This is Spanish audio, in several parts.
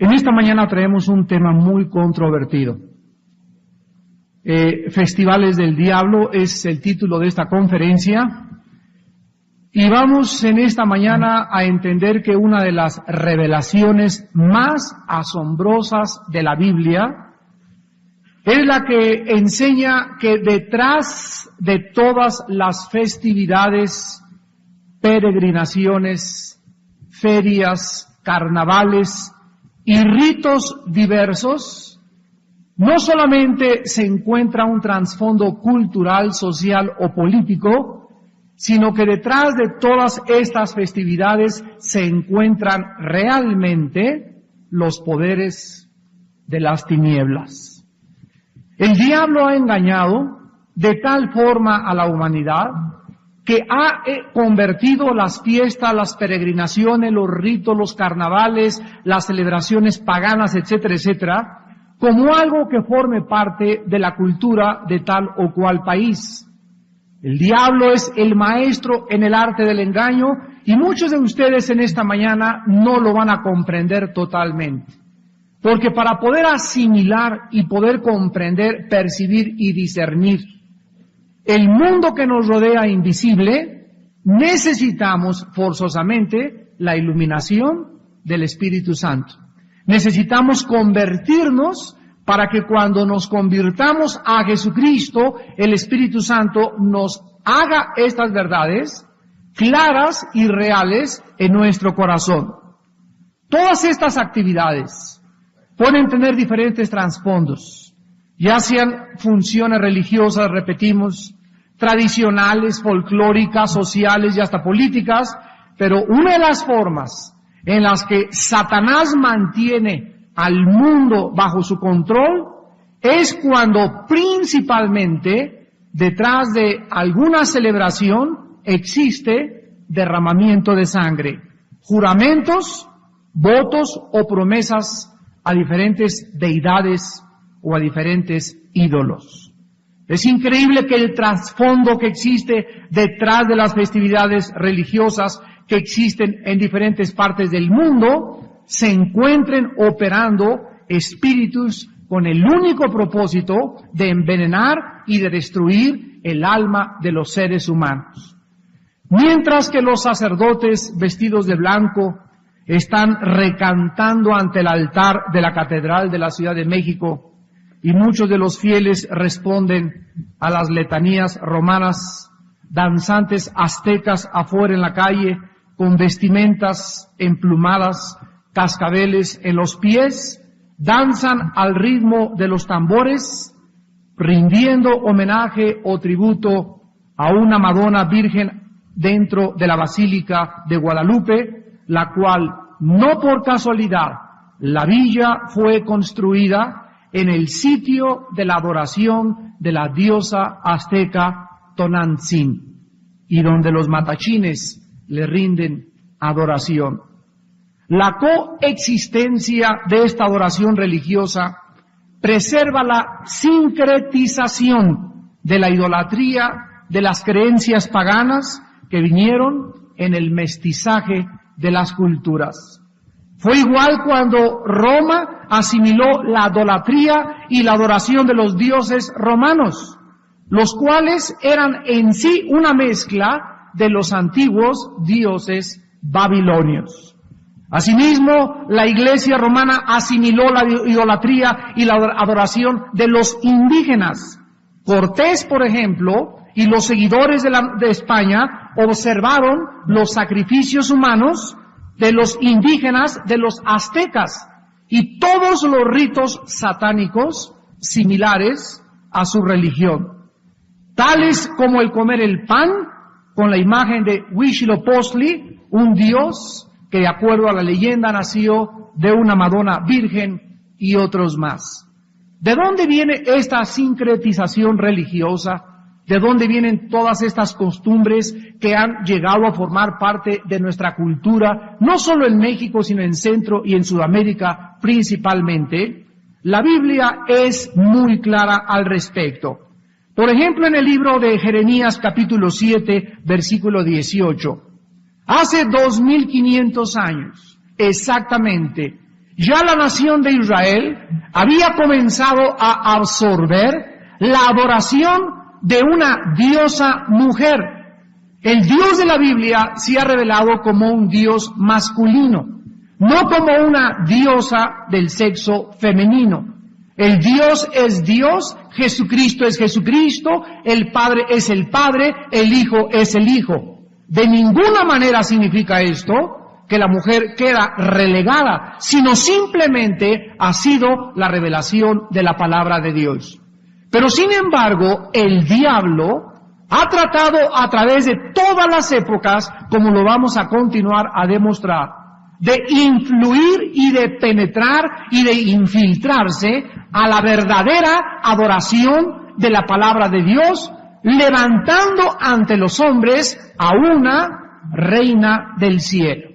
En esta mañana traemos un tema muy controvertido. Festivales del Diablo es el título de esta conferencia. Y vamos en esta mañana a entender que una de las revelaciones más asombrosas de la Biblia es la que enseña que detrás de todas las festividades, peregrinaciones, ferias, carnavales y ritos diversos, no solamente se encuentra un trasfondo cultural, social o político, sino que detrás de todas estas festividades se encuentran realmente los poderes de las tinieblas. El diablo ha engañado de tal forma a la humanidad que ha convertido las fiestas, las peregrinaciones, los ritos, los carnavales, las celebraciones paganas, etcétera, etcétera, como algo que forme parte de la cultura de tal o cual país. El diablo es el maestro en el arte del engaño y muchos de ustedes en esta mañana no lo van a comprender totalmente. Porque para poder asimilar y poder comprender, percibir y discernir el mundo que nos rodea invisible, necesitamos forzosamente la iluminación del Espíritu Santo. Necesitamos convertirnos para que cuando nos convirtamos a Jesucristo, el Espíritu Santo nos haga estas verdades claras y reales en nuestro corazón. Todas estas actividades pueden tener diferentes trasfondos, ya sean funciones religiosas, repetimos, tradicionales, folclóricas, sociales y hasta políticas, pero una de las formas en las que Satanás mantiene al mundo bajo su control es cuando principalmente detrás de alguna celebración existe derramamiento de sangre, juramentos, votos o promesas a diferentes deidades o a diferentes ídolos. Es increíble que el trasfondo que existe detrás de las festividades religiosas que existen en diferentes partes del mundo se encuentren operando espíritus con el único propósito de envenenar y de destruir el alma de los seres humanos. Mientras que los sacerdotes vestidos de blanco están recantando ante el altar de la Catedral de la Ciudad de México y muchos de los fieles responden a las letanías romanas, danzantes aztecas afuera en la calle con vestimentas emplumadas, cascabeles en los pies, danzan al ritmo de los tambores, rindiendo homenaje o tributo a una Madonna Virgen dentro de la Basílica de Guadalupe, la cual, no por casualidad, la villa fue construida en el sitio de la adoración de la diosa azteca Tonantzin, y donde los matachines le rinden adoración. La coexistencia de esta adoración religiosa preserva la sincretización de la idolatría de las creencias paganas que vinieron en el mestizaje de las culturas. Fue igual cuando Roma asimiló la idolatría y la adoración de los dioses romanos, los cuales eran en sí una mezcla de los antiguos dioses babilonios. Asimismo, la Iglesia romana asimiló la idolatría y la adoración de los indígenas. Cortés, por ejemplo, y los seguidores de España observaron los sacrificios humanos de los indígenas, de los aztecas, y todos los ritos satánicos similares a su religión, tales como el comer el pan con la imagen de Huitzilopochtli, un dios que de acuerdo a la leyenda nació de una Madonna Virgen, y otros más. ¿De dónde viene esta sincretización religiosa? ¿De dónde vienen todas estas costumbres que han llegado a formar parte de nuestra cultura, no solo en México, sino en Centro y en Sudamérica principalmente? La Biblia es muy clara al respecto. Por ejemplo, en el libro de Jeremías capítulo 7, versículo 18. Hace 2500 años, exactamente, Ya la nación de Israel había comenzado a absorber la adoración de una diosa mujer. El Dios de la Biblia se ha revelado como un Dios masculino, no como una diosa del sexo femenino. El Dios es Dios, Jesucristo es Jesucristo, el Padre es el Padre, el Hijo es el Hijo. De ninguna manera significa esto que la mujer queda relegada, sino simplemente ha sido la revelación de la palabra de Dios. Pero sin embargo, el diablo ha tratado a través de todas las épocas, como lo vamos a continuar a demostrar, de influir y de penetrar y de infiltrarse a la verdadera adoración de la palabra de Dios, levantando ante los hombres a una reina del cielo.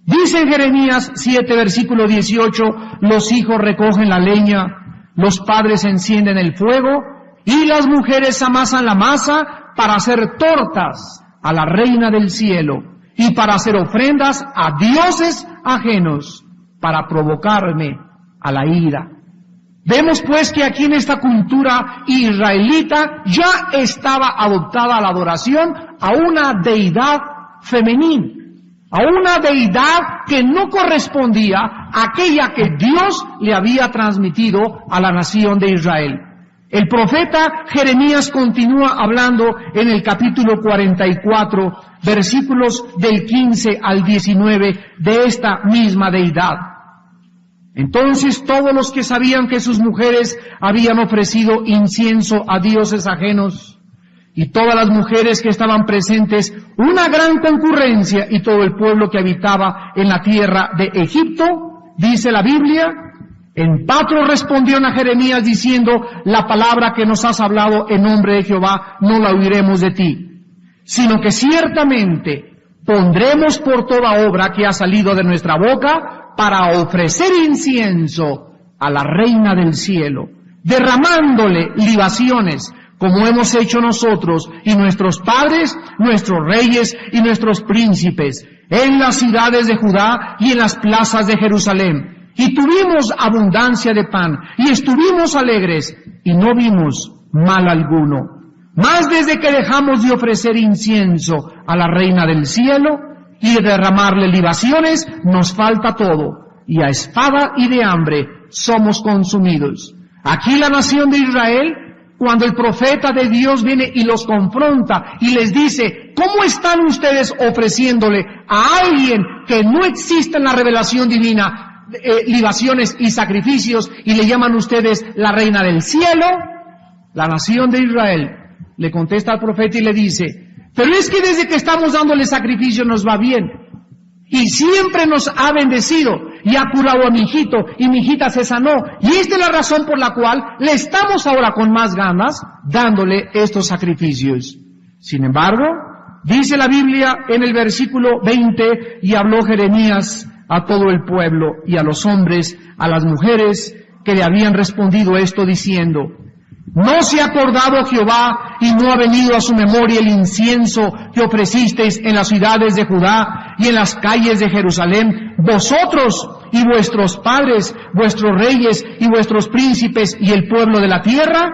Dice en Jeremías 7, versículo 18, los hijos recogen la leña, los padres encienden el fuego, y las mujeres amasan la masa para hacer tortas a la reina del cielo y para hacer ofrendas a dioses ajenos para provocarme a la ira. Vemos pues que aquí en esta cultura israelita ya estaba adoptada la adoración a una deidad femenina, a una deidad que no correspondía a aquella que Dios le había transmitido a la nación de Israel. El profeta Jeremías continúa hablando en el capítulo 44, versículos del 15 al 19 de esta misma deidad. Entonces todos los que sabían que sus mujeres habían ofrecido incienso a dioses ajenos, y todas las mujeres que estaban presentes, una gran concurrencia, y todo el pueblo que habitaba en la tierra de Egipto, dice la Biblia, en Patro respondieron a Jeremías diciendo, la palabra que nos has hablado en nombre de Jehová no la oiremos de ti, sino que ciertamente pondremos por toda obra que ha salido de nuestra boca para ofrecer incienso a la reina del cielo, derramándole libaciones, como hemos hecho nosotros y nuestros padres, nuestros reyes y nuestros príncipes, en las ciudades de Judá y en las plazas de Jerusalén. Y tuvimos abundancia de pan, y estuvimos alegres, y no vimos mal alguno. Mas desde que dejamos de ofrecer incienso a la reina del cielo, y de derramarle libaciones, nos falta todo, y a espada y de hambre somos consumidos. Aquí la nación de Israel, cuando el profeta de Dios viene y los confronta y les dice, ¿cómo están ustedes ofreciéndole a alguien que no existe en la revelación divina libaciones y sacrificios y le llaman ustedes la reina del cielo? La nación de Israel le contesta al profeta y le dice, pero es que desde que estamos dándole sacrificio nos va bien y siempre nos ha bendecido y ha curado a mi hijito y mi hijita se sanó, y esta es la razón por la cual le estamos ahora con más ganas dándole estos sacrificios. Sin embargo, dice la Biblia en el versículo 20, y habló Jeremías a todo el pueblo y a los hombres, a las mujeres que le habían respondido esto diciendo, ¿no se ha acordado Jehová y no ha venido a su memoria el incienso que ofrecisteis en las ciudades de Judá y en las calles de Jerusalén, vosotros y vuestros padres, vuestros reyes y vuestros príncipes y el pueblo de la tierra?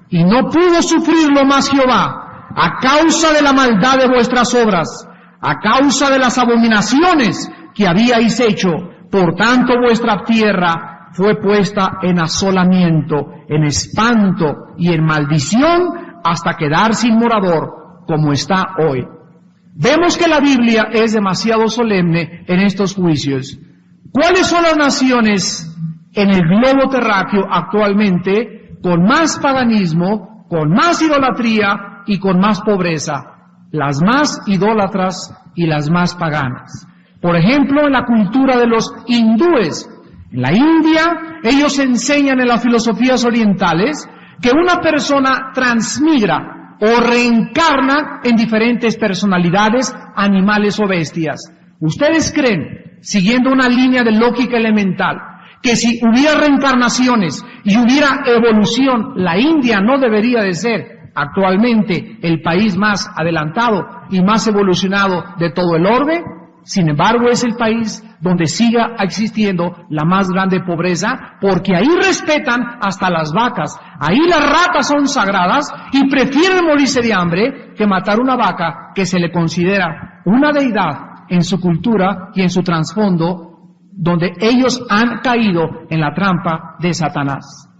Y no pudo sufrirlo más Jehová a causa de la maldad de vuestras obras, a causa de las abominaciones que habíais hecho. Por tanto vuestra tierra fue puesta en asolamiento, en espanto y en maldición hasta quedar sin morador, como está hoy. Vemos que la Biblia es demasiado solemne en estos juicios. ¿Cuáles son las naciones en el globo terráqueo actualmente con más paganismo, con más idolatría y con más pobreza? Las más idólatras y las más paganas. Por ejemplo, en la cultura de los hindúes, en la India, ellos enseñan en las filosofías orientales que una persona transmigra o reencarna en diferentes personalidades, animales o bestias. ¿Ustedes creen, siguiendo una línea de lógica elemental, que si hubiera reencarnaciones y hubiera evolución, la India no debería de ser actualmente el país más adelantado y más evolucionado de todo el orbe? Sin embargo, es el país donde siga existiendo la más grande pobreza, porque ahí respetan hasta las vacas. Ahí las ratas son sagradas y prefieren morirse de hambre que matar una vaca que se le considera una deidad en su cultura y en su trasfondo, donde ellos han caído en la trampa de Satanás.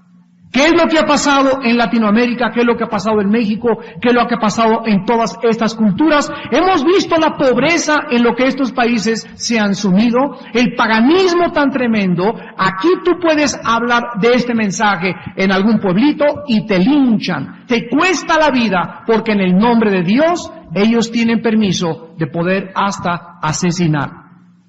¿Qué es lo que ha pasado en Latinoamérica? ¿Qué es lo que ha pasado en México? ¿Qué es lo que ha pasado en todas estas culturas? Hemos visto la pobreza en lo que estos países se han sumido, el paganismo tan tremendo. Aquí tú puedes hablar de este mensaje en algún pueblito y te linchan, te cuesta la vida, porque en el nombre de Dios ellos tienen permiso de poder hasta asesinar.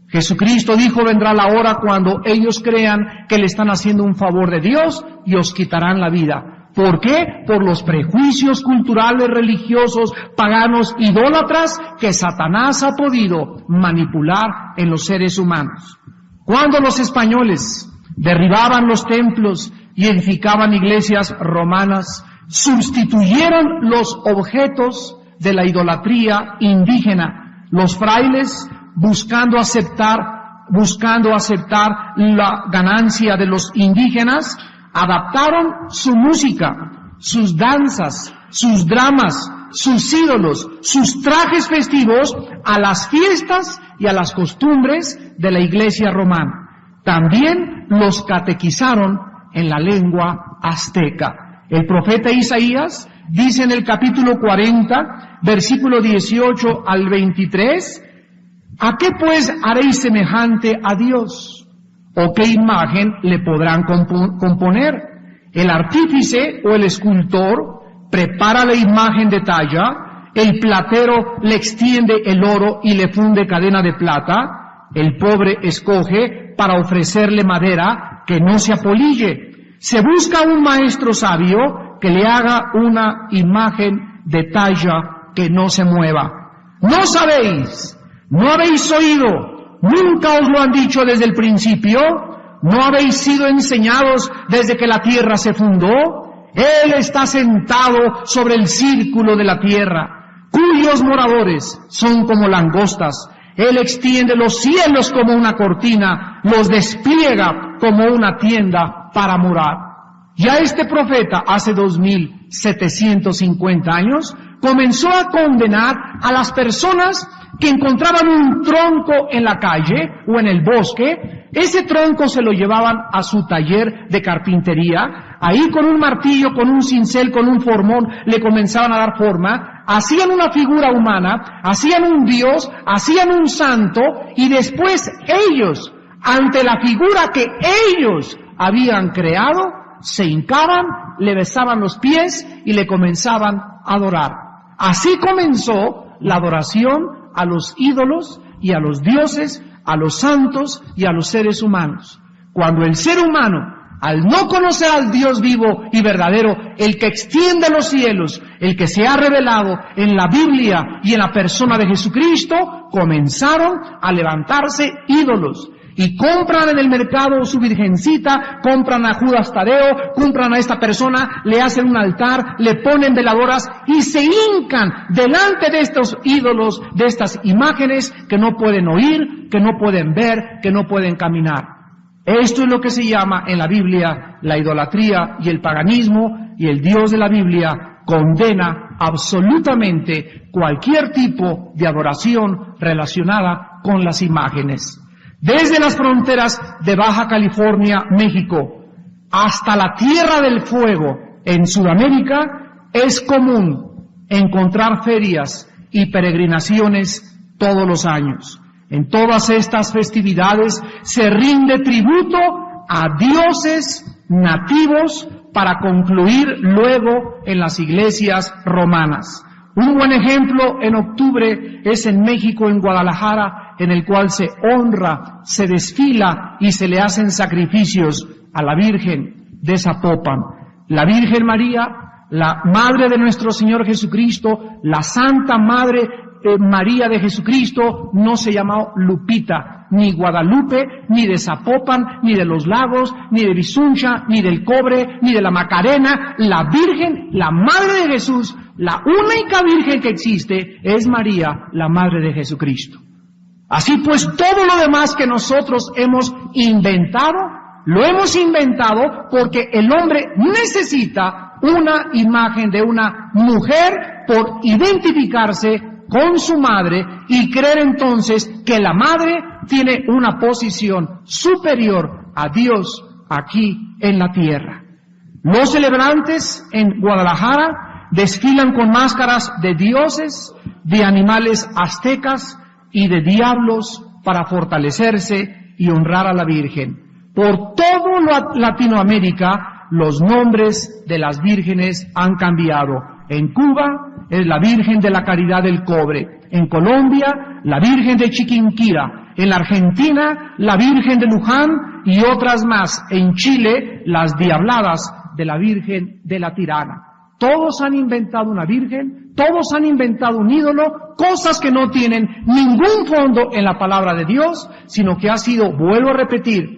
Jesucristo dijo, vendrá la hora cuando ellos crean que le están haciendo un favor de Dios y os quitarán la vida. ¿Por qué? Por los prejuicios culturales, religiosos, paganos, idólatras que Satanás ha podido manipular en los seres humanos. Cuando los españoles derribaban los templos y edificaban iglesias romanas, sustituyeron los objetos de la idolatría indígena. Los frailes, buscando aceptar la ganancia de los indígenas, adaptaron su música, sus danzas, sus dramas, sus ídolos, sus trajes festivos a las fiestas y a las costumbres de la iglesia romana. También los catequizaron en la lengua azteca. El profeta Isaías dice en el capítulo 40, versículo 18 al 23, ¿a qué pues haréis semejante a Dios? ¿O qué imagen le podrán componer? El artífice o el escultor prepara la imagen de talla, el platero le extiende el oro y le funde cadena de plata, el pobre escoge para ofrecerle madera que no se apolille. Se busca un maestro sabio que le haga una imagen de talla que no se mueva. ¿No sabéis? ¿No habéis oído? ¿Nunca os lo han dicho desde el principio? ¿No habéis sido enseñados desde que la tierra se fundó? Él está sentado sobre el círculo de la tierra, cuyos moradores son como langostas. Él extiende los cielos como una cortina, los despliega como una tienda para morar. Ya este profeta, hace 2750 años, comenzó a condenar a las personas que encontraban un tronco en la calle o en el bosque. Ese tronco se lo llevaban a su taller de carpintería. Ahí con un martillo, con un cincel, con un formón, le comenzaban a dar forma. Hacían una figura humana, hacían un dios, hacían un santo, y después ellos, ante la figura que ellos habían creado, se hincaban, le besaban los pies y le comenzaban a adorar. Así comenzó la adoración a los ídolos y a los dioses, a los santos y a los seres humanos. Cuando el ser humano, al no conocer al Dios vivo y verdadero, el que extiende los cielos, el que se ha revelado en la Biblia y en la persona de Jesucristo, comenzaron a levantarse ídolos. Y compran en el mercado su virgencita, compran a Judas Tadeo, compran a esta persona, le hacen un altar, le ponen veladoras y se hincan delante de estos ídolos, de estas imágenes que no pueden oír, que no pueden ver, que no pueden caminar. Esto es lo que se llama en la Biblia la idolatría y el paganismo, y el Dios de la Biblia condena absolutamente cualquier tipo de adoración relacionada con las imágenes. Desde las fronteras de Baja California, México, hasta la Tierra del Fuego en Sudamérica, es común encontrar ferias y peregrinaciones todos los años. En todas estas festividades se rinde tributo a dioses nativos para concluir luego en las iglesias romanas. Un buen ejemplo en octubre es en México, en Guadalajara, en el cual se honra, se desfila y se le hacen sacrificios a la Virgen de Zapopan. La Virgen María, la Madre de nuestro Señor Jesucristo, la Santa Madre María de Jesucristo, no se llamó Lupita, ni Guadalupe, ni de Zapopan, ni de los Lagos, ni de Bisuncha, ni del Cobre, ni de la Macarena. La Virgen, la Madre de Jesús, la única Virgen que existe es María, la Madre de Jesucristo. Así pues, todo lo demás que nosotros hemos inventado, lo hemos inventado porque el hombre necesita una imagen de una mujer por identificarse con su madre y creer entonces que la madre tiene una posición superior a Dios aquí en la tierra. Los celebrantes en Guadalajara desfilan con máscaras de dioses, de animales aztecas y de diablos para fortalecerse y honrar a la Virgen. Por todo Latinoamérica, los nombres de las vírgenes han cambiado. En Cuba es la Virgen de la Caridad del Cobre. En Colombia, la Virgen de Chiquinquirá. En la Argentina, la Virgen de Luján y otras más. En Chile, las Diabladas de la Virgen de la Tirana. Todos han inventado una virgen, todos han inventado un ídolo, cosas que no tienen ningún fondo en la palabra de Dios, sino que ha sido, vuelvo a repetir,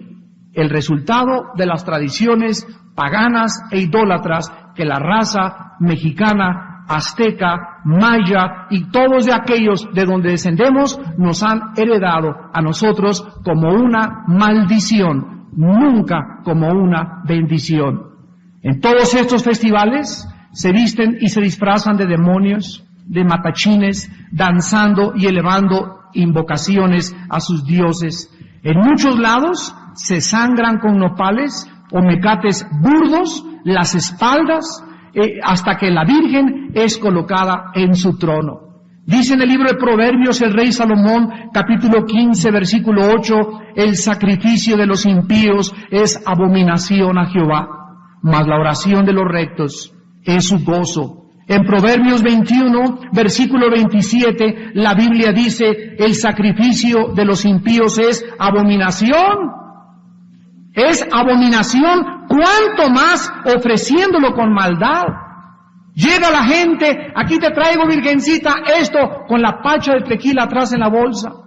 el resultado de las tradiciones paganas e idólatras que la raza mexicana, azteca, maya y todos de aquellos de donde descendemos nos han heredado a nosotros como una maldición, nunca como una bendición. En todos estos festivales se visten y se disfrazan de demonios, de matachines, danzando y elevando invocaciones a sus dioses. En muchos lados se sangran con nopales o mecates burdos las espaldas hasta que la Virgen es colocada en su trono. Dice en el libro de Proverbios el rey Salomón, capítulo 15, versículo 8, el sacrificio de los impíos es abominación a Jehová, mas la oración de los rectos es su gozo. En Proverbios 21, versículo 27, la Biblia dice, el sacrificio de los impíos es abominación. Es abominación, cuanto más ofreciéndolo con maldad. Llega la gente, aquí te traigo, virgencita, esto, con la pacha de tequila atrás en la bolsa.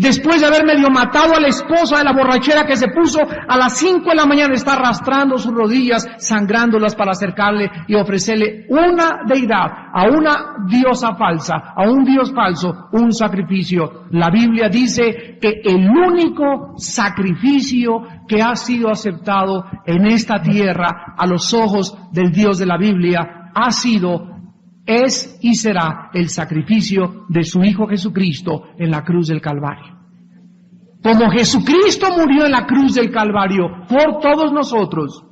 Después de haber medio matado a la esposa de la borrachera que se puso a las 5 de la mañana, está arrastrando sus rodillas, sangrándolas para acercarle y ofrecerle una deidad, a una diosa falsa, a un dios falso, un sacrificio. La Biblia dice que el único sacrificio que ha sido aceptado en esta tierra a los ojos del Dios de la Biblia ha sido, es y será el sacrificio de su Hijo Jesucristo en la cruz del Calvario. Como Jesucristo murió en la cruz del Calvario por todos nosotros,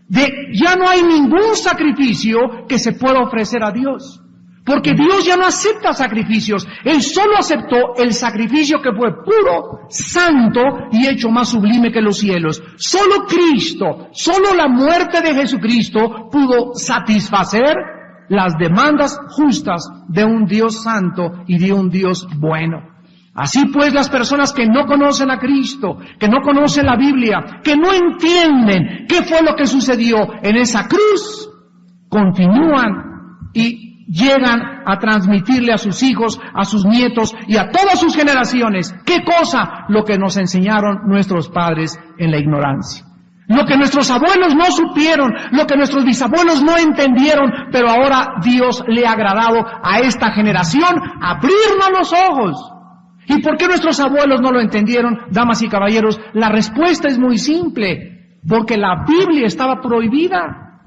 ya no hay ningún sacrificio que se pueda ofrecer a Dios, porque Dios ya no acepta sacrificios. Él solo aceptó el sacrificio que fue puro, santo y hecho más sublime que los cielos. Solo Cristo, solo la muerte de Jesucristo pudo satisfacer las demandas justas de un Dios santo y de un Dios bueno. Así pues, las personas que no conocen a Cristo, que no conocen la Biblia, que no entienden qué fue lo que sucedió en esa cruz, continúan y llegan a transmitirle a sus hijos, a sus nietos y a todas sus generaciones, ¿qué cosa? Lo que nos enseñaron nuestros padres en la ignorancia. Lo que nuestros abuelos no supieron, lo que nuestros bisabuelos no entendieron, pero ahora Dios le ha agradado a esta generación abrirnos los ojos. ¿Y por qué nuestros abuelos no lo entendieron, damas y caballeros? La respuesta es muy simple, porque la Biblia estaba prohibida.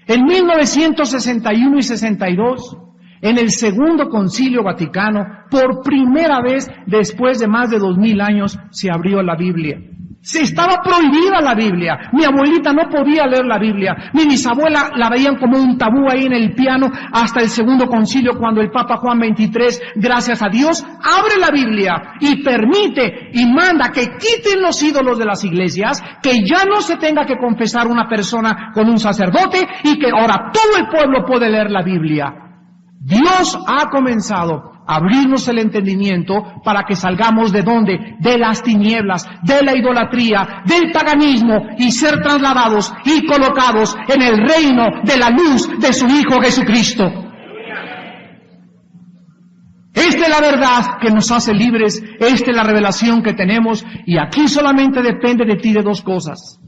En 1961 y 62, en el Segundo Concilio Vaticano, por primera vez después de más de 2000 años, se abrió la Biblia. Se estaba prohibida la Biblia. Mi abuelita no podía leer la Biblia. Mi bisabuela la veían como un tabú ahí en el piano hasta el Segundo Concilio, cuando el Papa Juan XXIII, gracias a Dios, abre la Biblia y permite y manda que quiten los ídolos de las iglesias, que ya no se tenga que confesar una persona con un sacerdote y que ahora todo el pueblo puede leer la Biblia. Dios ha comenzado a abrirnos el entendimiento para que salgamos ¿de dónde? De las tinieblas, de la idolatría, del paganismo y ser trasladados y colocados en el reino de la luz de su Hijo Jesucristo. Esta es la verdad que nos hace libres, esta es la revelación que tenemos y aquí solamente depende de ti de dos cosas.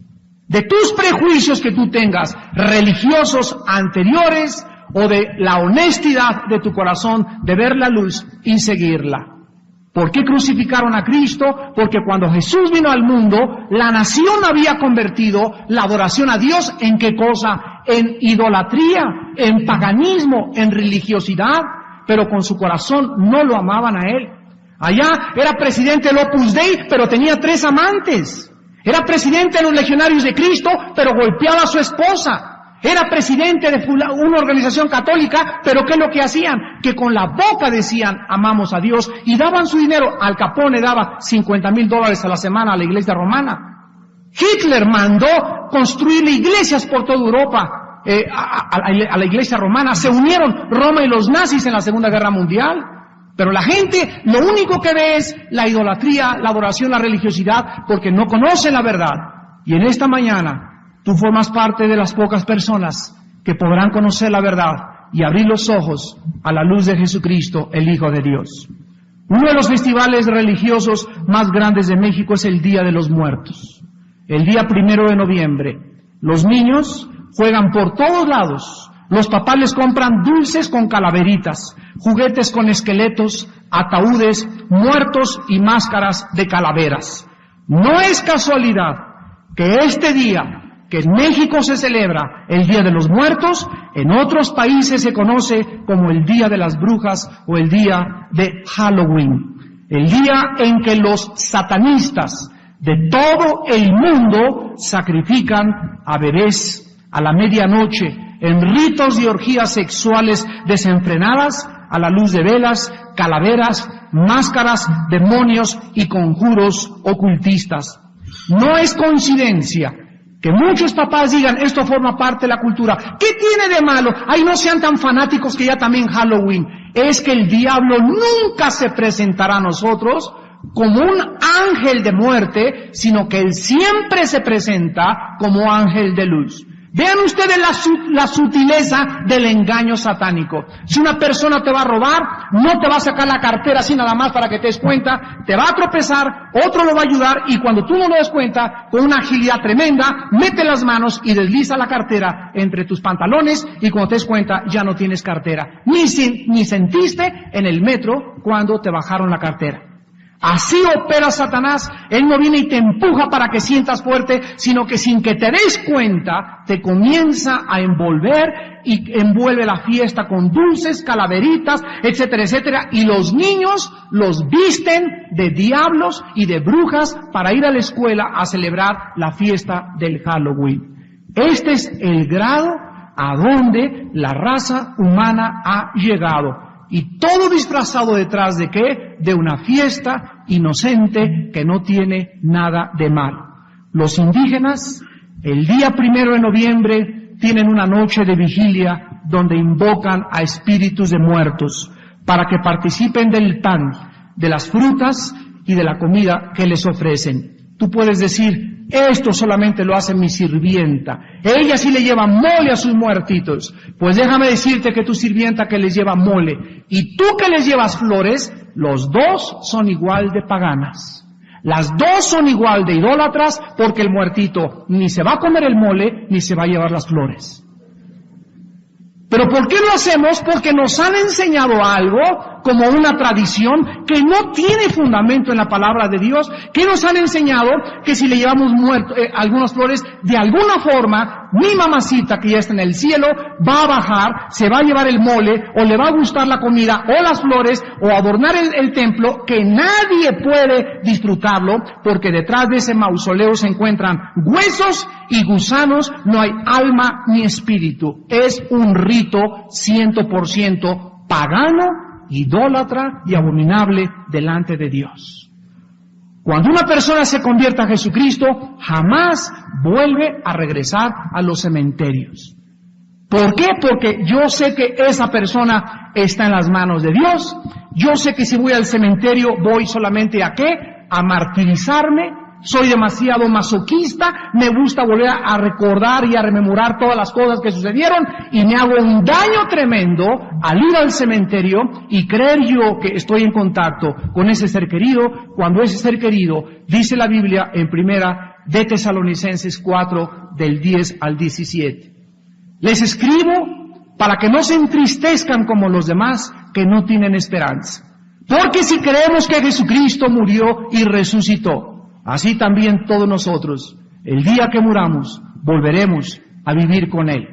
De tus prejuicios que tú tengas, religiosos anteriores, o de la honestidad de tu corazón de ver la luz y seguirla. ¿Por qué crucificaron a Cristo? Porque cuando Jesús vino al mundo, la nación había convertido la adoración a Dios ¿en qué cosa? En idolatría, en paganismo, en religiosidad, pero con su corazón no lo amaban a Él. Allá era presidente del Opus Dei, pero tenía 3 amantes. Era presidente de los Legionarios de Cristo, pero golpeaba a su esposa. Era presidente de una organización católica, pero ¿qué es lo que hacían? Que con la boca decían, amamos a Dios, y daban su dinero. Al Capone daba $50,000 a la semana a la iglesia romana. Hitler mandó construir iglesias por toda Europa, a la iglesia romana. Se unieron Roma y los nazis en la Segunda Guerra Mundial. Pero la gente lo único que ve es la idolatría, la adoración, la religiosidad, porque no conocen la verdad. Y en esta mañana, tú formas parte de las pocas personas que podrán conocer la verdad y abrir los ojos a la luz de Jesucristo, el Hijo de Dios. Uno de los festivales religiosos más grandes de México es el Día de los Muertos. El día 1 de noviembre, los niños juegan por todos lados. Los papás les compran dulces con calaveritas, juguetes con esqueletos, ataúdes, muertos y máscaras de calaveras. No es casualidad que este día, que en México se celebra el Día de los Muertos, en otros países se conoce como el Día de las Brujas o el Día de Halloween, el día en que los satanistas de todo el mundo sacrifican a bebés a la medianoche en ritos y orgías sexuales desenfrenadas a la luz de velas, calaveras, máscaras, demonios y conjuros ocultistas. No es coincidencia que muchos papás digan, esto forma parte de la cultura. ¿Qué tiene de malo? Ay, no sean tan fanáticos que ya también Halloween. Es que el diablo nunca se presentará a nosotros como un ángel de muerte, sino que él siempre se presenta como ángel de luz. Vean ustedes la sutileza del engaño satánico. Si una persona te va a robar, no te va a sacar la cartera así nada más para que te des cuenta, te va a tropezar, otro lo va a ayudar y cuando tú no lo des cuenta, con una agilidad tremenda, mete las manos y desliza la cartera entre tus pantalones y cuando te des cuenta ya no tienes cartera. Ni sentiste en el metro cuando te bajaron la cartera. Así opera Satanás. Él no viene y te empuja para que sientas fuerte, sino que sin que te des cuenta, te comienza a envolver y envuelve la fiesta con dulces, calaveritas, etcétera, etcétera. Y los niños los visten de diablos y de brujas para ir a la escuela a celebrar la fiesta del Halloween. Este es el grado a donde la raza humana ha llegado. Y todo disfrazado detrás de ¿qué? De una fiesta inocente que no tiene nada de malo. Los indígenas, el día 1 de noviembre, tienen una noche de vigilia donde invocan a espíritus de muertos para que participen del pan, de las frutas y de la comida que les ofrecen. Tú puedes decir, esto solamente lo hace mi sirvienta. Ella sí le lleva mole a sus muertitos. Pues déjame decirte que tu sirvienta que les lleva mole y tú que les llevas flores, los dos son igual de paganas. Las dos son igual de idólatras porque el muertito ni se va a comer el mole ni se va a llevar las flores. ¿Pero por qué lo hacemos? Porque nos han enseñado algo como una tradición que no tiene fundamento en la palabra de Dios, que nos han enseñado que si le llevamos algunas flores, de alguna forma, mi mamacita que ya está en el cielo va a bajar, se va a llevar el mole, o le va a gustar la comida, o las flores, o adornar el templo, que nadie puede disfrutarlo, porque detrás de ese mausoleo se encuentran huesos y gusanos, no hay alma ni espíritu. Es un rito 100% pagano, idólatra y abominable delante de Dios. Cuando una persona se convierte a Jesucristo, jamás vuelve a regresar a los cementerios. ¿Por qué? Porque yo sé que esa persona está en las manos de Dios. Yo sé que si voy al cementerio voy solamente ¿a qué? A martirizarme. Soy demasiado masoquista, me gusta volver a recordar y a rememorar todas las cosas que sucedieron y me hago un daño tremendo al ir al cementerio y creer yo que estoy en contacto con ese ser querido, cuando ese ser querido, dice la Biblia en 1 de Tesalonicenses 4, del 10 al 17. Les escribo para que no se entristezcan como los demás que no tienen esperanza. Porque si creemos que Jesucristo murió y resucitó, así también todos nosotros, el día que muramos, volveremos a vivir con Él.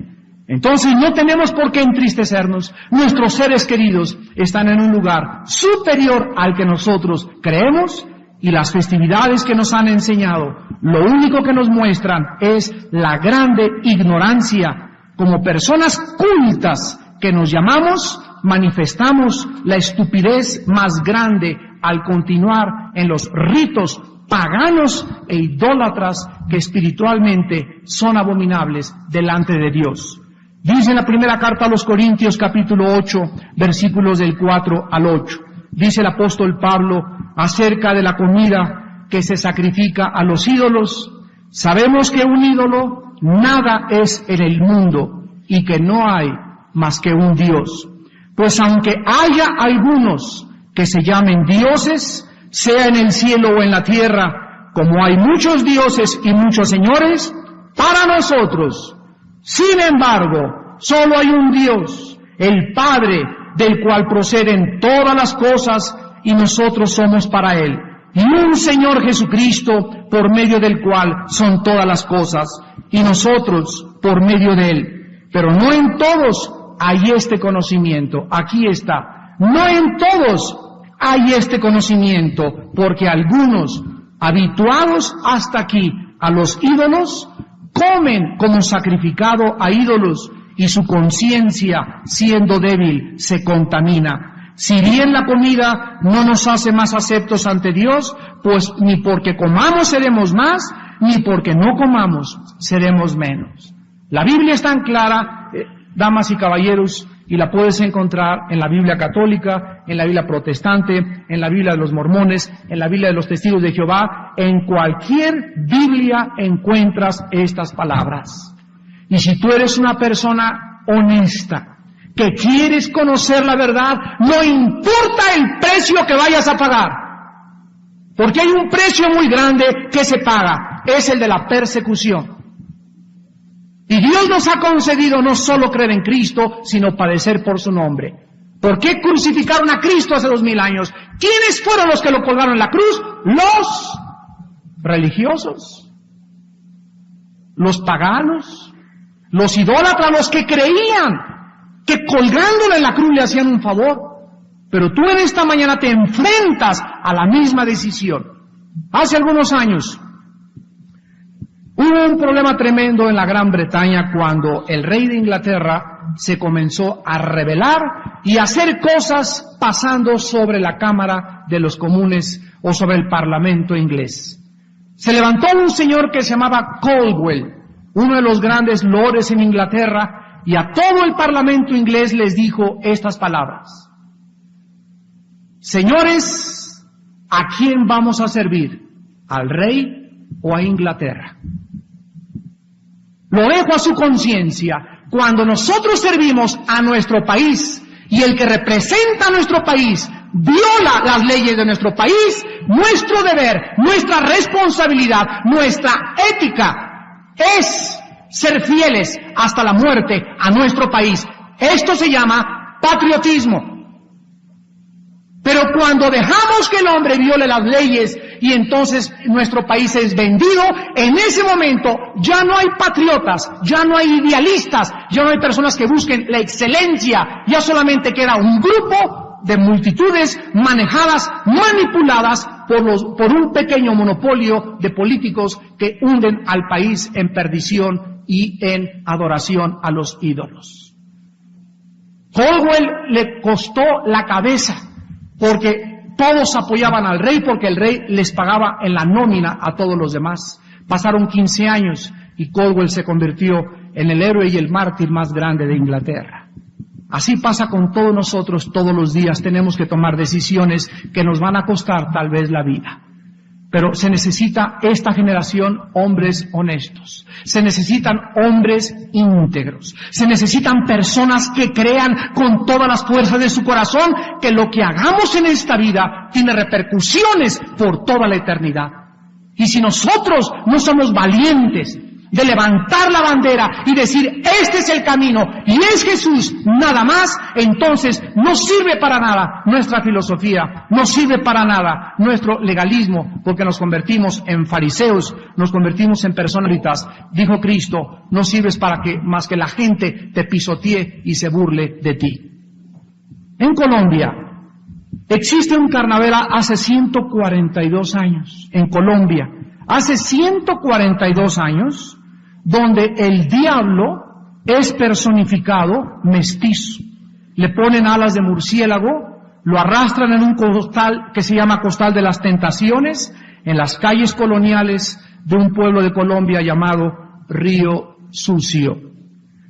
Entonces no tenemos por qué entristecernos. Nuestros seres queridos están en un lugar superior al que nosotros creemos, y las festividades que nos han enseñado, lo único que nos muestran es la grande ignorancia. Como personas cultas que nos llamamos, manifestamos la estupidez más grande al continuar en los ritos paganos e idólatras que espiritualmente son abominables delante de Dios. Dice en la primera carta a los Corintios, capítulo 8, versículos del 4 al 8. Dice el apóstol Pablo acerca de la comida que se sacrifica a los ídolos: sabemos que un ídolo nada es en el mundo y que no hay más que un Dios. Pues aunque haya algunos que se llamen dioses, sea en el cielo o en la tierra, como hay muchos dioses y muchos señores, para nosotros, sin embargo, solo hay un Dios, el Padre, del cual proceden todas las cosas, y nosotros somos para Él, y un Señor Jesucristo, por medio del cual son todas las cosas, y nosotros por medio de Él. Pero no en todos hay este conocimiento. Aquí está. No en todos hay este conocimiento, porque algunos, habituados hasta aquí a los ídolos, comen como sacrificado a ídolos, y su conciencia, siendo débil, se contamina. Si bien la comida no nos hace más aceptos ante Dios, pues ni porque comamos seremos más, ni porque no comamos seremos menos. La Biblia es tan clara, damas y caballeros, y la puedes encontrar en la Biblia católica, en la Biblia protestante, en la Biblia de los mormones, en la Biblia de los testigos de Jehová. En cualquier Biblia encuentras estas palabras. Y si tú eres una persona honesta, que quieres conocer la verdad, no importa el precio que vayas a pagar, porque hay un precio muy grande que se paga, es el de la persecución. Y Dios nos ha concedido no solo creer en Cristo, sino padecer por su nombre. ¿Por qué crucificaron a Cristo hace 2000 años? ¿Quiénes fueron los que lo colgaron en la cruz? Los religiosos, los paganos, los idólatras, los que creían que colgándolo en la cruz le hacían un favor. Pero tú en esta mañana te enfrentas a la misma decisión. Hace algunos años hubo un problema tremendo en la Gran Bretaña cuando el rey de Inglaterra se comenzó a rebelar y a hacer cosas pasando sobre la Cámara de los Comunes o sobre el Parlamento inglés. Se levantó un señor que se llamaba Caldwell, uno de los grandes lores en Inglaterra, y a todo el Parlamento inglés les dijo estas palabras: señores, ¿a quién vamos a servir? ¿Al rey o a Inglaterra? Lo dejo a su conciencia. Cuando nosotros servimos a nuestro país y el que representa a nuestro país viola las leyes de nuestro país, nuestro deber, nuestra responsabilidad, nuestra ética es ser fieles hasta la muerte a nuestro país. Esto se llama patriotismo. Pero cuando dejamos que el hombre viole las leyes y entonces nuestro país es vendido, en ese momento ya no hay patriotas, ya no hay idealistas, ya no hay personas que busquen la excelencia, ya solamente queda un grupo de multitudes manejadas, manipuladas por un pequeño monopolio de políticos que hunden al país en perdición y en adoración a los ídolos. Caldwell le costó la cabeza, porque todos apoyaban al rey, porque el rey les pagaba en la nómina a todos los demás. Pasaron 15 años y Caldwell se convirtió en el héroe y el mártir más grande de Inglaterra. Así pasa con todos nosotros. Todos los días tenemos que tomar decisiones que nos van a costar tal vez la vida. Pero se necesita esta generación hombres honestos. Se necesitan hombres íntegros. Se necesitan personas que crean con todas las fuerzas de su corazón que lo que hagamos en esta vida tiene repercusiones por toda la eternidad. Y si nosotros no somos valientes de levantar la bandera y decir, este es el camino y es Jesús, nada más, entonces no sirve para nada nuestra filosofía, no sirve para nada nuestro legalismo, porque nos convertimos en fariseos, nos convertimos en personalitas. Dijo Cristo, no sirves para que más que la gente te pisotee y se burle de ti. En Colombia existe un carnaval hace 142 años, en Colombia, hace 142 años, donde el diablo es personificado mestizo. Le ponen alas de murciélago, lo arrastran en un costal que se llama Costal de las Tentaciones, en las calles coloniales de un pueblo de Colombia llamado Río Sucio.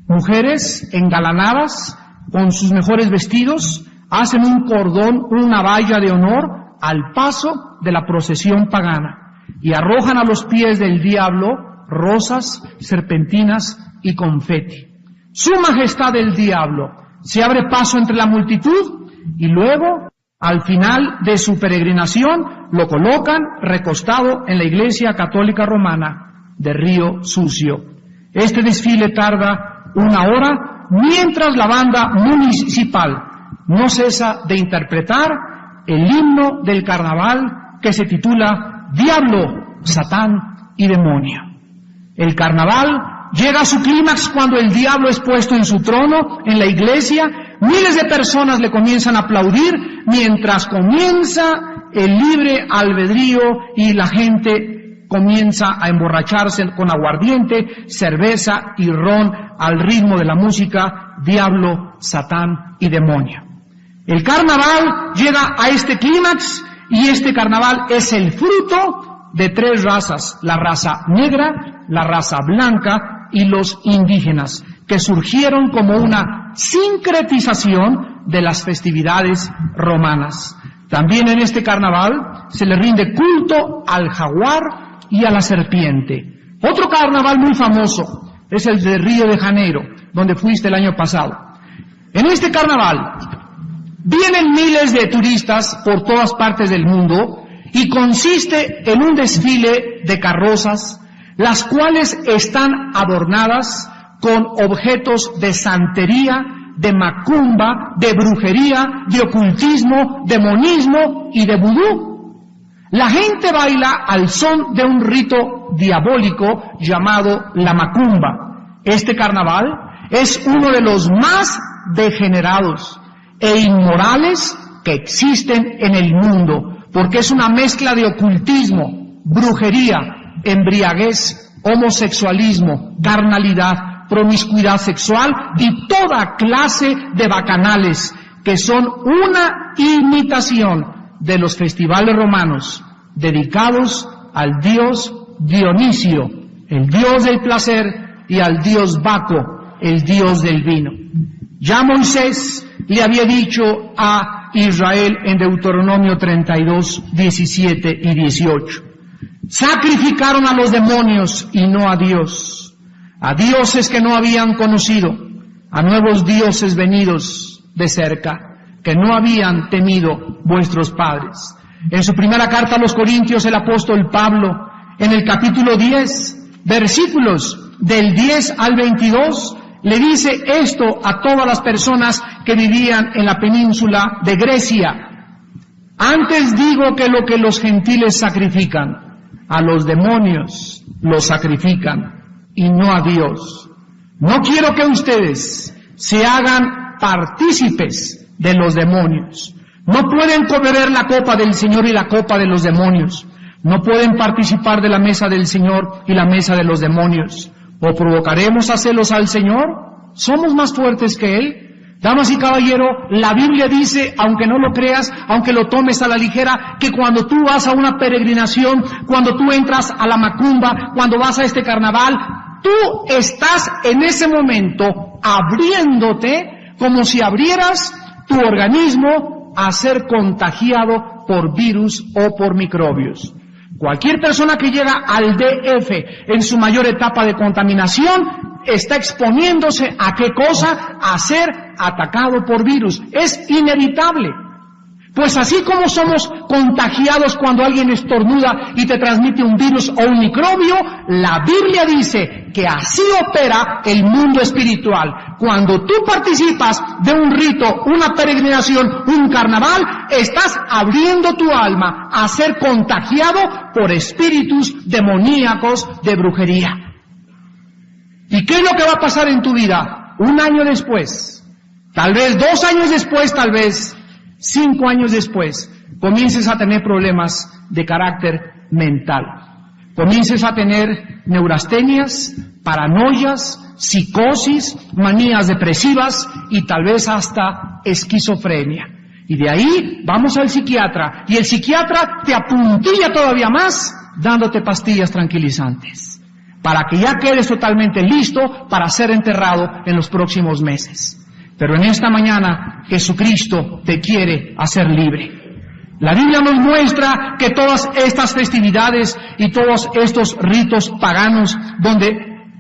Mujeres engalanadas, con sus mejores vestidos, hacen un cordón, una valla de honor al paso de la procesión pagana y arrojan a los pies del diablo rosas, serpentinas y confeti. Su majestad el diablo se abre paso entre la multitud y luego, al final de su peregrinación, lo colocan recostado en la Iglesia Católica Romana de Río Sucio. Este desfile tarda 1 hora, mientras la banda municipal no cesa de interpretar el himno del carnaval que se titula Diablo, Satán y Demonio. El carnaval llega a su clímax cuando el diablo es puesto en su trono en la iglesia. Miles de personas le comienzan a aplaudir mientras comienza el libre albedrío y la gente comienza a emborracharse con aguardiente, cerveza y ron al ritmo de la música Diablo, Satán y Demonio. El carnaval llega a este clímax y este carnaval es el fruto de 3 razas, la raza negra, la raza blanca y los indígenas, que surgieron como una sincretización de las festividades romanas. También en este carnaval se le rinde culto al jaguar y a la serpiente. Otro carnaval muy famoso es el de Río de Janeiro, donde fuiste el año pasado. En este carnaval vienen miles de turistas por todas partes del mundo y consiste en un desfile de carrozas, las cuales están adornadas con objetos de santería, de macumba, de brujería, de ocultismo, de monismo y de vudú. La gente baila al son de un rito diabólico llamado la macumba. Este carnaval es uno de los más degenerados e inmorales que existen en el mundo, porque es una mezcla de ocultismo, brujería, embriaguez, homosexualismo, carnalidad, promiscuidad sexual y toda clase de bacanales que son una imitación de los festivales romanos dedicados al dios Dionisio, el dios del placer, y al dios Baco, el dios del vino. Ya Moisés le había dicho a Israel en Deuteronomio 32, 17 y 18. Sacrificaron a los demonios y no a Dios, a dioses que no habían conocido, a nuevos dioses venidos de cerca, que no habían temido vuestros padres. En su primera carta a los Corintios, el apóstol Pablo, en el capítulo 10, versículos del 10 al 22, le dice esto a todas las personas que vivían en la península de Grecia. Antes digo que lo que los gentiles sacrifican, a los demonios los sacrifican, y no a Dios. No quiero que ustedes se hagan partícipes de los demonios. No pueden beber la copa del Señor y la copa de los demonios. No pueden participar de la mesa del Señor y la mesa de los demonios. ¿O provocaremos a celos al Señor? ¿Somos más fuertes que Él? Damas y caballeros, la Biblia dice, aunque no lo creas, aunque lo tomes a la ligera, que cuando tú vas a una peregrinación, cuando tú entras a la macumba, cuando vas a este carnaval, tú estás en ese momento abriéndote como si abrieras tu organismo a ser contagiado por virus o por microbios. Cualquier persona que llega al DF en su mayor etapa de contaminación está exponiéndose a qué cosa, a ser atacado por virus. Es inevitable. Pues así como somos contagiados cuando alguien estornuda y te transmite un virus o un microbio, la Biblia dice que así opera el mundo espiritual. Cuando tú participas de un rito, una peregrinación, un carnaval, estás abriendo tu alma a ser contagiado por espíritus demoníacos de brujería. ¿Y qué es lo que va a pasar en tu vida? 1 año después, tal vez 2 años después, tal vez 5 años después, comiences a tener problemas de carácter mental. Comiences a tener neurastenias, paranoias, psicosis, manías depresivas y tal vez hasta esquizofrenia. Y de ahí vamos al psiquiatra, y el psiquiatra te apuntilla todavía más dándote pastillas tranquilizantes, para que ya quedes totalmente listo para ser enterrado en los próximos meses. Pero en esta mañana Jesucristo te quiere hacer libre. La Biblia nos muestra que todas estas festividades y todos estos ritos paganos donde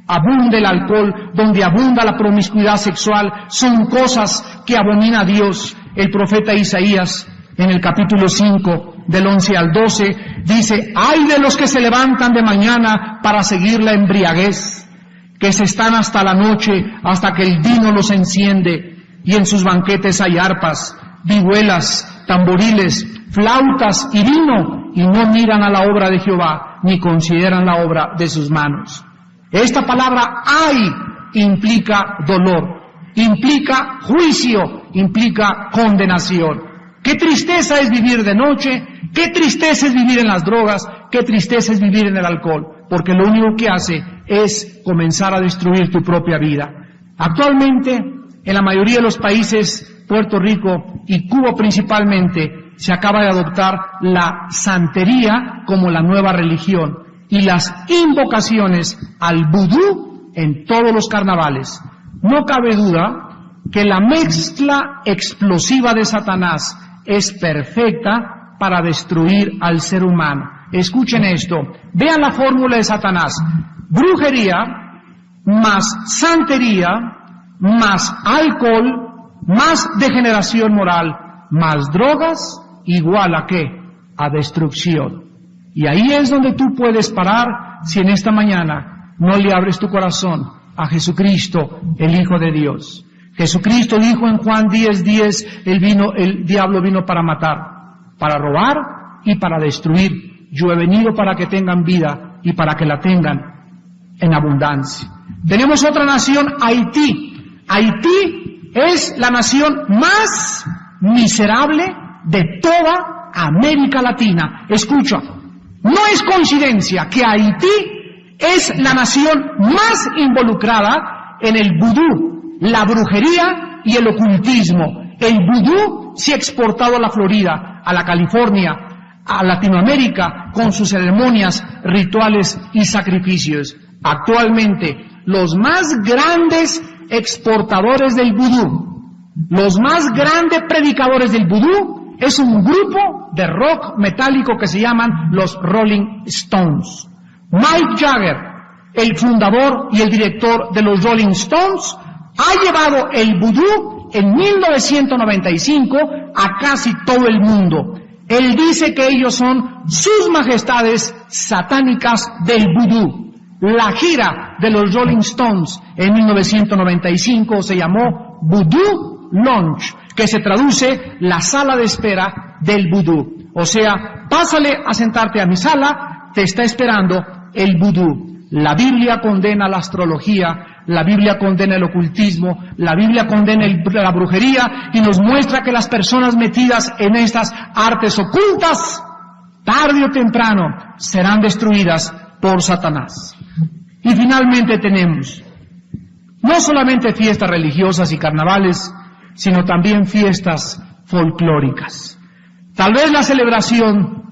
abunda el alcohol, donde abunda la promiscuidad sexual, son cosas que abomina a Dios. El profeta Isaías, en el capítulo 5, del 11 al 12, dice: ¡ay de los que se levantan de mañana para seguir la embriaguez, que se están hasta la noche, hasta que el vino los enciende, y en sus banquetes hay arpas, vihuelas, tamboriles, flautas y vino, y no miran a la obra de Jehová, ni consideran la obra de sus manos. Esta palabra ay implica dolor, implica juicio, implica condenación. Qué tristeza es vivir de noche, qué tristeza es vivir en las drogas, qué tristeza es vivir en el alcohol, porque lo único que hace es comenzar a destruir tu propia vida. Actualmente, en la mayoría de los países, Puerto Rico y Cuba principalmente, se acaba de adoptar la santería como la nueva religión y las invocaciones al vudú en todos los carnavales. No cabe duda que la mezcla explosiva de Satanás es perfecta para destruir al ser humano. Escuchen esto, vean la fórmula de Satanás: brujería, más santería, más alcohol, más degeneración moral, más drogas, igual a ¿qué? A destrucción. Y ahí es donde tú puedes parar si en esta mañana no le abres tu corazón a Jesucristo, el Hijo de Dios. Jesucristo dijo en Juan 10:10, el diablo vino para matar, para robar y para destruir. Yo he venido para que tengan vida y para que la tengan en abundancia. Tenemos otra nación, Haití. Haití es la nación más miserable de toda América Latina. Escucha, no es coincidencia que Haití es la nación más involucrada en el vudú, la brujería y el ocultismo. El vudú se ha exportado a la Florida, a la California, a Latinoamérica, con sus ceremonias, rituales y sacrificios. Actualmente, los más grandes exportadores del vudú, los más grandes predicadores del vudú, es un grupo de rock metálico que se llaman los Rolling Stones. Mike Jagger, el fundador y el director de los Rolling Stones, ha llevado el vudú en 1995 a casi todo el mundo. Él dice que ellos son sus majestades satánicas del vudú. La gira de los Rolling Stones en 1995 se llamó Voodoo Lounge, que se traduce la sala de espera del vudú. O sea, pásale a sentarte a mi sala, te está esperando el vudú. La Biblia condena la astrología, la Biblia condena el ocultismo, la Biblia condena la brujería y nos muestra que las personas metidas en estas artes ocultas, tarde o temprano, serán destruidas por Satanás. Y finalmente tenemos no solamente fiestas religiosas y carnavales, sino también fiestas folclóricas. Tal vez la celebración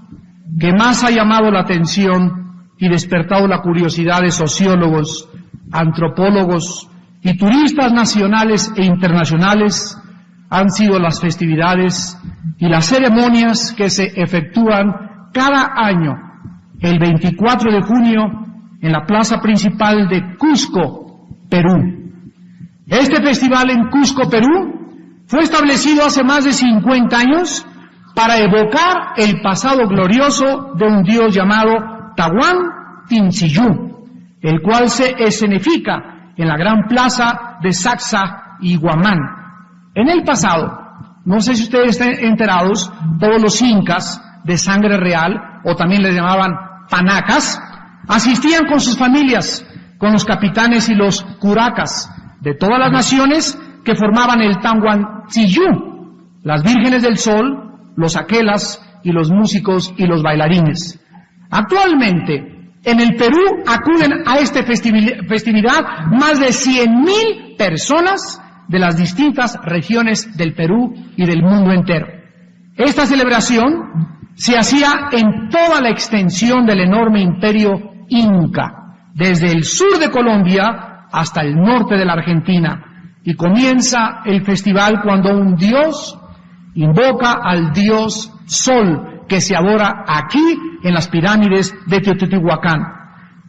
que más ha llamado la atención y despertado la curiosidad de sociólogos, antropólogos y turistas nacionales e internacionales han sido las festividades y las ceremonias que se efectúan cada año, el 24 de junio, en la plaza principal de Cusco, Perú. Este festival en Cusco, Perú, fue establecido hace más de 50 años para evocar el pasado glorioso de un dios llamado Tahuán Tincillú, el cual se escenifica en la gran plaza de Sacsayhuamán. y Guamán. En el pasado, no sé si ustedes están enterados, todos los incas de sangre real, o también les llamaban panacas, asistían con sus familias, con los capitanes y los curacas de todas las naciones que formaban el Tahuantinsuyo, las vírgenes del sol, los aquelas y los músicos y los bailarines. Actualmente, en el Perú acuden a esta festividad más de 100,000 personas de las distintas regiones del Perú y del mundo entero. Esta celebración se hacía en toda la extensión del enorme imperio inca, desde el sur de Colombia hasta el norte de la Argentina, y comienza el festival cuando un dios invoca al dios Sol, que se adora aquí en las pirámides de Teotihuacán,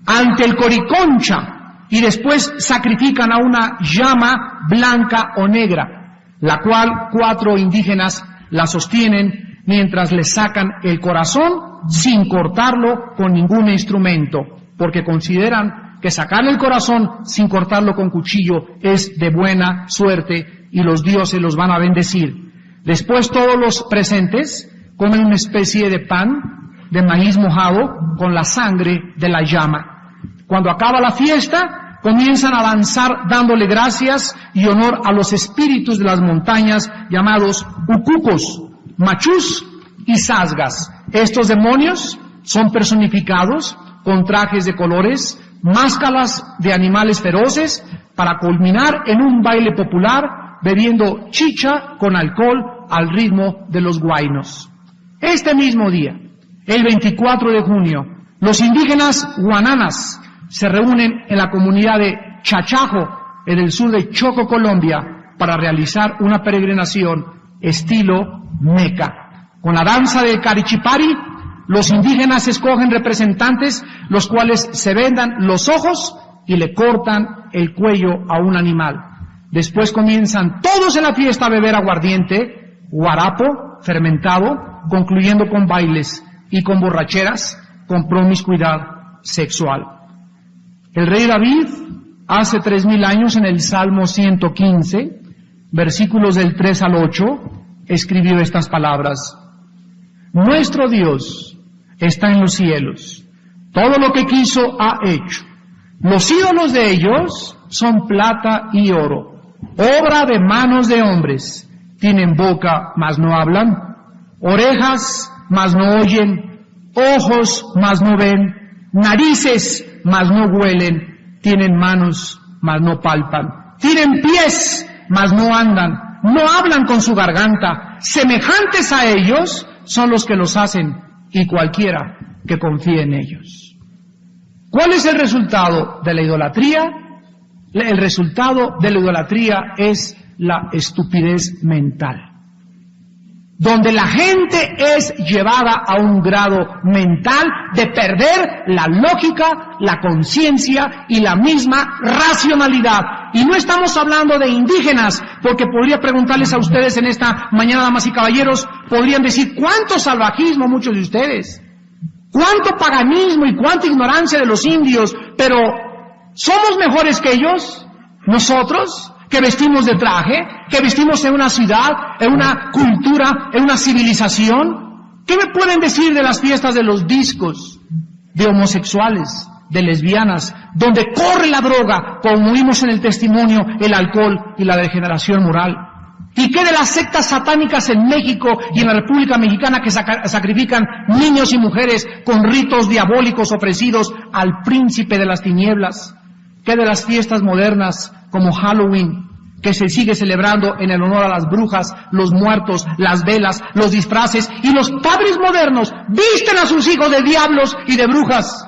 ante el Coriconcha, y después sacrifican a una llama blanca o negra, la cual 4 indígenas la sostienen mientras le sacan el corazón sin cortarlo con ningún instrumento, porque consideran que sacarle el corazón sin cortarlo con cuchillo es de buena suerte y los dioses los van a bendecir. Después todos los presentes comen una especie de pan de maíz mojado con la sangre de la llama. Cuando acaba la fiesta, comienzan a danzar dándole gracias y honor a los espíritus de las montañas llamados ucucos, machús y sasgas. Estos demonios son personificados con trajes de colores, máscaras de animales feroces, para culminar en un baile popular bebiendo chicha con alcohol al ritmo de los huaynos. Este mismo día, el 24 de junio, los indígenas guananas se reúnen en la comunidad de Chachajo, en el sur de Chocó, Colombia, para realizar una peregrinación estilo Meca. Con la danza de Carichipari, los indígenas escogen representantes, los cuales se vendan los ojos y le cortan el cuello a un animal. Después comienzan todos en la fiesta a beber aguardiente, guarapo, fermentado, concluyendo con bailes y con borracheras, con promiscuidad sexual. El rey David, hace 3,000 años, en el Salmo 115, versículos del 3 al 8, escribió estas palabras: Nuestro Dios está en los cielos, todo lo que quiso ha hecho. Los ídolos de ellos son plata y oro, obra de manos de hombres. Tienen boca, mas no hablan, orejas, mas no oyen, ojos, mas no ven, narices, mas no huelen, tienen manos, mas no palpan, tienen pies, mas no andan, no hablan con su garganta. Semejantes a ellos son los que los hacen, y cualquiera que confíe en ellos. ¿Cuál es el resultado de la idolatría? El resultado de la idolatría es la estupidez mental, donde la gente es llevada a un grado mental de perder la lógica, la conciencia y la misma racionalidad. Y no estamos hablando de indígenas, porque podría preguntarles a ustedes en esta mañana, damas y caballeros, podrían decir: ¿cuánto salvajismo muchos de ustedes? ¿Cuánto paganismo y cuánta ignorancia de los indios? Pero ¿somos mejores que ellos? ¿Nosotros? Que vestimos de traje, que vestimos en una ciudad, en una cultura, en una civilización. ¿Qué me pueden decir de las fiestas de los discos, de homosexuales, de lesbianas, donde corre la droga, como vimos en el testimonio, el alcohol y la degeneración moral? ¿Y qué de las sectas satánicas en México y en la República Mexicana que sacrifican niños y mujeres con ritos diabólicos ofrecidos al príncipe de las tinieblas? ¿Qué de las fiestas modernas como Halloween, que se sigue celebrando en el honor a las brujas, los muertos, las velas, los disfraces, y los padres modernos visten a sus hijos de diablos y de brujas?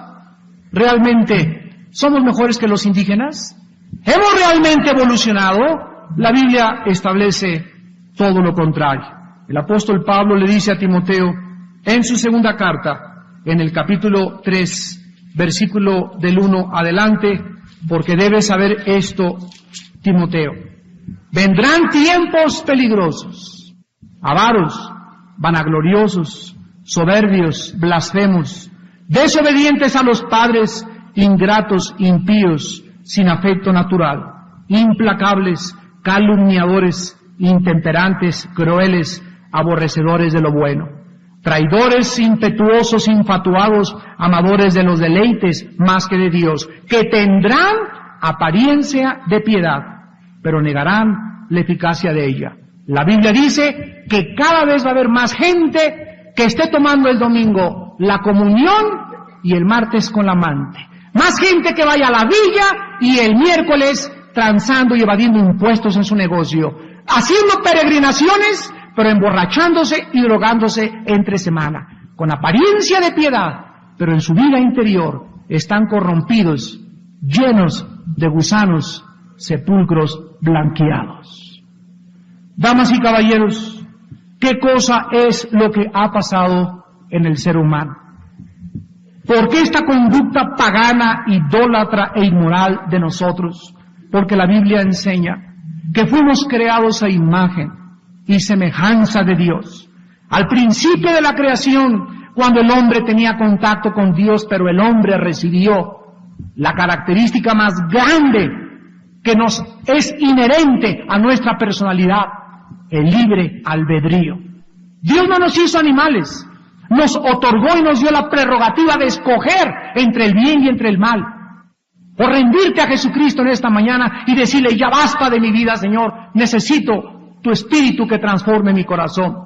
¿Realmente somos mejores que los indígenas? ¿Hemos realmente evolucionado? La Biblia establece todo lo contrario. El apóstol Pablo le dice a Timoteo en su segunda carta, en el capítulo 3, versículo del 1 adelante: porque debes saber esto, Timoteo: vendrán tiempos peligrosos, avaros, vanagloriosos, soberbios, blasfemos, desobedientes a los padres, ingratos, impíos, sin afecto natural, implacables, calumniadores, intemperantes, crueles, aborrecedores de lo bueno, traidores, impetuosos, infatuados, amadores de los deleites más que de Dios, que tendrán apariencia de piedad, pero negarán la eficacia de ella. La Biblia dice que cada vez va a haber más gente que esté tomando el domingo la comunión y el martes con la amante. Más gente que vaya a la villa y el miércoles transando y evadiendo impuestos en su negocio. Haciendo peregrinaciones, pero emborrachándose y drogándose entre semana. Con apariencia de piedad, pero en su vida interior están corrompidos, llenos de gusanos, sepulcros blanqueados. Damas y caballeros, ¿qué cosa es lo que ha pasado en el ser humano? ¿Por qué esta conducta pagana, idólatra e inmoral de nosotros? Porque la Biblia enseña que fuimos creados a imagen y semejanza de Dios. Al principio de la creación, cuando el hombre tenía contacto con Dios, pero el hombre recibió la característica más grande que nos es inherente a nuestra personalidad, el libre albedrío. Dios no nos hizo animales, nos otorgó y nos dio la prerrogativa de escoger entre el bien y entre el mal. O rendirte a Jesucristo en esta mañana y decirle, ya basta de mi vida, Señor, necesito tu espíritu que transforme mi corazón.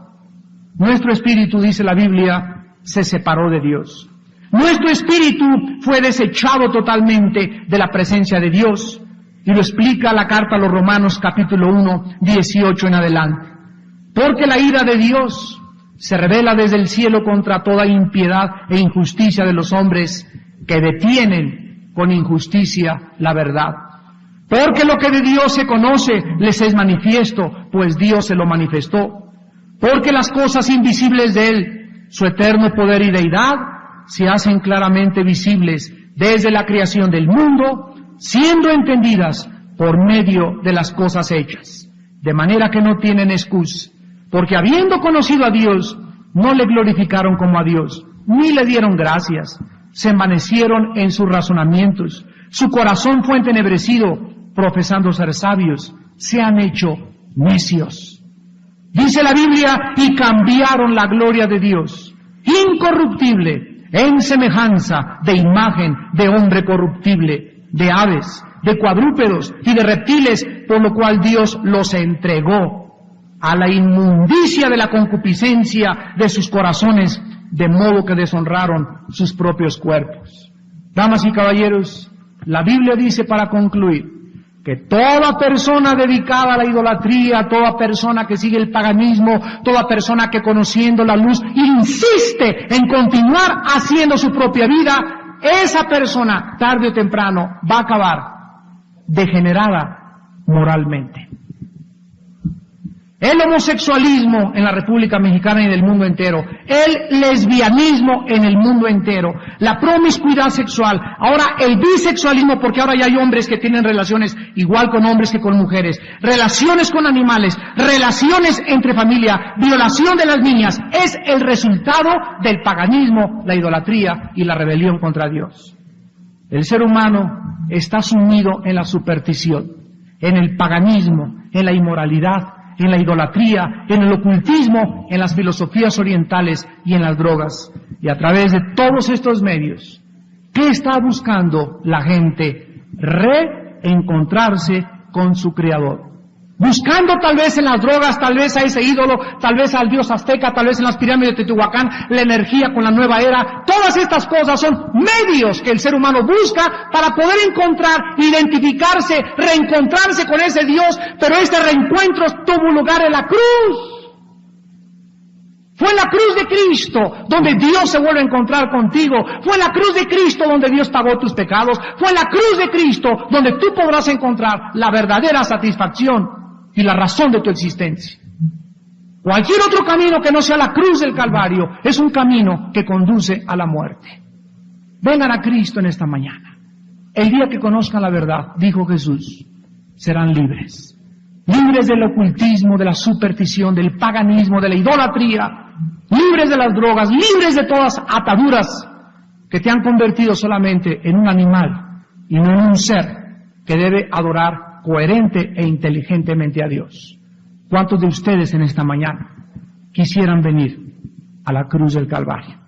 Nuestro espíritu, dice la Biblia, se separó de Dios. Nuestro espíritu fue desechado totalmente de la presencia de Dios. Y lo explica la carta a los Romanos capítulo 1, 18 en adelante. Porque la ira de Dios se revela desde el cielo contra toda impiedad e injusticia de los hombres que detienen con injusticia la verdad. Porque lo que de Dios se conoce les es manifiesto, pues Dios se lo manifestó. Porque las cosas invisibles de Él, su eterno poder y deidad, se hacen claramente visibles desde la creación del mundo, siendo entendidas por medio de las cosas hechas, de manera que no tienen excusa, porque habiendo conocido a Dios, no le glorificaron como a Dios, ni le dieron gracias, se envanecieron en sus razonamientos, su corazón fue entenebrecido, profesando ser sabios, se han hecho necios. Dice la Biblia, y cambiaron la gloria de Dios, incorruptible, en semejanza de imagen de hombre corruptible, de aves, de cuadrúpedos y de reptiles, por lo cual Dios los entregó a la inmundicia de la concupiscencia de sus corazones, de modo que deshonraron sus propios cuerpos. Damas y caballeros, la Biblia dice para concluir, que toda persona dedicada a la idolatría, toda persona que sigue el paganismo, toda persona que conociendo la luz insiste en continuar haciendo su propia vida, esa persona tarde o temprano va a acabar degenerada moralmente. El homosexualismo en la República Mexicana y en el mundo entero, el lesbianismo en el mundo entero, la promiscuidad sexual, ahora el bisexualismo, porque ahora ya hay hombres que tienen relaciones igual con hombres que con mujeres, relaciones con animales, relaciones entre familia, violación de las niñas, es el resultado del paganismo, la idolatría y la rebelión contra Dios. El ser humano está sumido en la superstición, en el paganismo, en la inmoralidad, en la idolatría, en el ocultismo, en las filosofías orientales y en las drogas. Y a través de todos estos medios, ¿qué está buscando la gente? Reencontrarse con su Creador. Buscando tal vez en las drogas, tal vez a ese ídolo, tal vez al dios azteca, tal vez en las pirámides de Teotihuacán, la energía con la nueva era. Todas estas cosas son medios que el ser humano busca para poder encontrar, identificarse, reencontrarse con ese Dios, pero este reencuentro tuvo lugar en la cruz. Fue en la cruz de Cristo donde Dios se vuelve a encontrar contigo. Fue en la cruz de Cristo donde Dios pagó tus pecados. Fue en la cruz de Cristo donde tú podrás encontrar la verdadera satisfacción y la razón de tu existencia. Cualquier otro camino que no sea la cruz del Calvario es un camino que conduce a la muerte. Vengan a Cristo en esta mañana. El día que conozcan la verdad, dijo Jesús, serán libres. Libres del ocultismo, de la superstición, del paganismo, de la idolatría, libres de las drogas, libres de todas ataduras que te han convertido solamente en un animal y no en un ser que debe adorar coherente e inteligentemente a Dios. ¿Cuántos de ustedes en esta mañana quisieran venir a la cruz del Calvario?